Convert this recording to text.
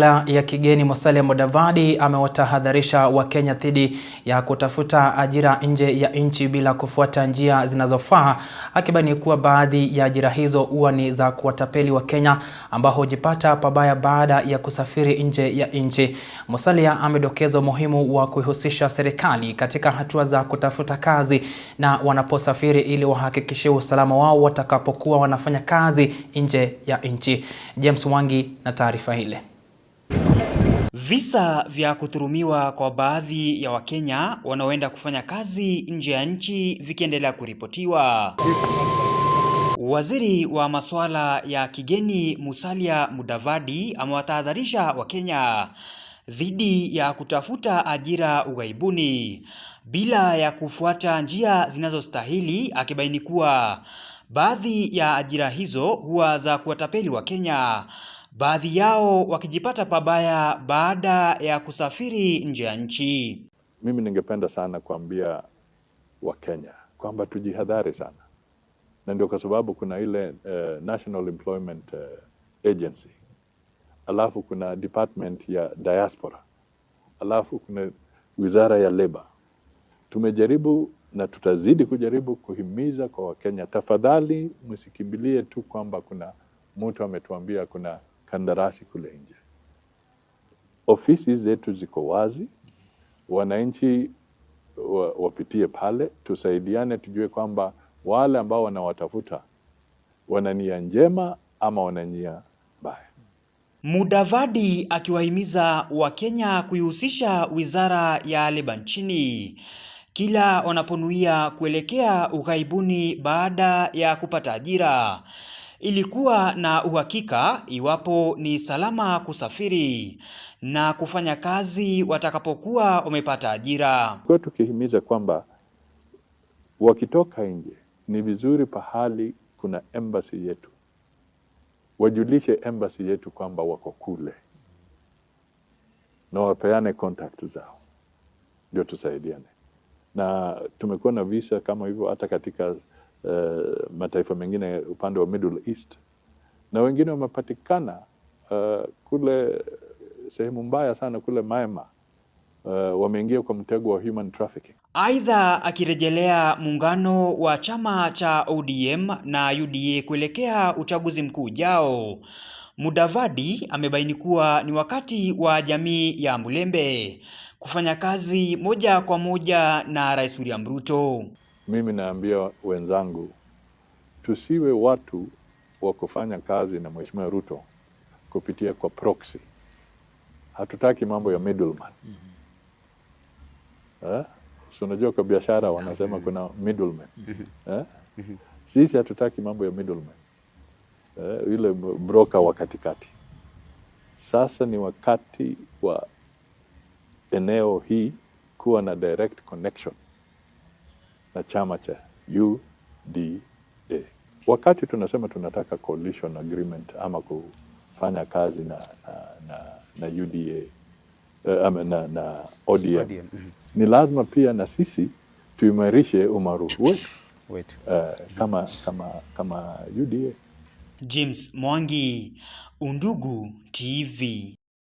Ya kigeni Musalia Mudavadi amewatahadharisha Wakenya dhidi ya kutafuta ajira nje ya nchi bila kufuata njia zinazofaa, akibaini kuwa baadhi ya ajira hizo huwa ni za kuwatapeli Wakenya ambao hujipata pabaya baada ya kusafiri nje ya nchi. Musalia amedokeza umuhimu wa kuihusisha serikali katika hatua za kutafuta kazi na wanaposafiri ili wahakikishe usalama wao watakapokuwa wanafanya kazi nje ya nchi. James Mwangi na taarifa ile. Visa vya kudhulumiwa kwa baadhi ya Wakenya wanaoenda kufanya kazi nje ya nchi vikiendelea kuripotiwa. Waziri wa masuala ya kigeni Musalia Mudavadi amewatahadharisha Wakenya dhidi ya kutafuta ajira ughaibuni bila ya kufuata njia zinazostahili, akibaini kuwa baadhi ya ajira hizo huwa za kuwatapeli Wakenya, baadhi yao wakijipata pabaya baada ya kusafiri nje ya nchi. Mimi ningependa sana kuambia Wakenya kwamba tujihadhari sana, na ndio kwa sababu kuna ile National Employment Agency, alafu kuna Department ya Diaspora, alafu kuna Wizara ya Labor. Tumejaribu na tutazidi kujaribu kuhimiza kwa Wakenya, tafadhali msikimbilie tu kwamba kuna mtu ametuambia kuna kandarasi kule nje. Ofisi zetu ziko wazi, wananchi wapitie pale, tusaidiane, tujue kwamba wale ambao wanawatafuta wana nia njema ama wana nia mbaya. Mudavadi akiwahimiza Wakenya kuihusisha Wizara ya Leba nchini kila wanaponuia kuelekea ughaibuni baada ya kupata ajira, ilikuwa na uhakika iwapo ni salama kusafiri na kufanya kazi watakapokuwa wamepata ajira. Kwa tukihimiza kwamba wakitoka nje ni vizuri pahali kuna embassy yetu, wajulishe embassy yetu kwamba wako kule na wapeane contact zao, ndio tusaidiane. Na tumekuwa na visa kama hivyo hata katika mataifa mengine upande wa Middle East, na wengine wamepatikana kule sehemu mbaya sana kule Myanmar, wameingia kwa mtego wa human trafficking. Aidha, akirejelea muungano wa chama cha ODM na UDA kuelekea uchaguzi mkuu ujao, Mudavadi amebaini kuwa ni wakati wa jamii ya Mulembe kufanya kazi moja kwa moja na Rais William Ruto. Mimi naambia wenzangu, tusiwe watu wa kufanya kazi na Mheshimiwa Ruto kupitia kwa proxy. Hatutaki mambo ya middleman. So unajua kwa biashara wanasema kuna middleman. Sisi hatutaki mambo ya middleman. Yule broker wa katikati. Sasa ni wakati wa eneo hii kuwa na direct connection na chama cha UDA. Wakati tunasema tunataka coalition agreement ama kufanya kazi na UDA na ODM, ni lazima pia na sisi tuimarishe umaarufu wetu kama UDA. James Mwangi, Undugu TV.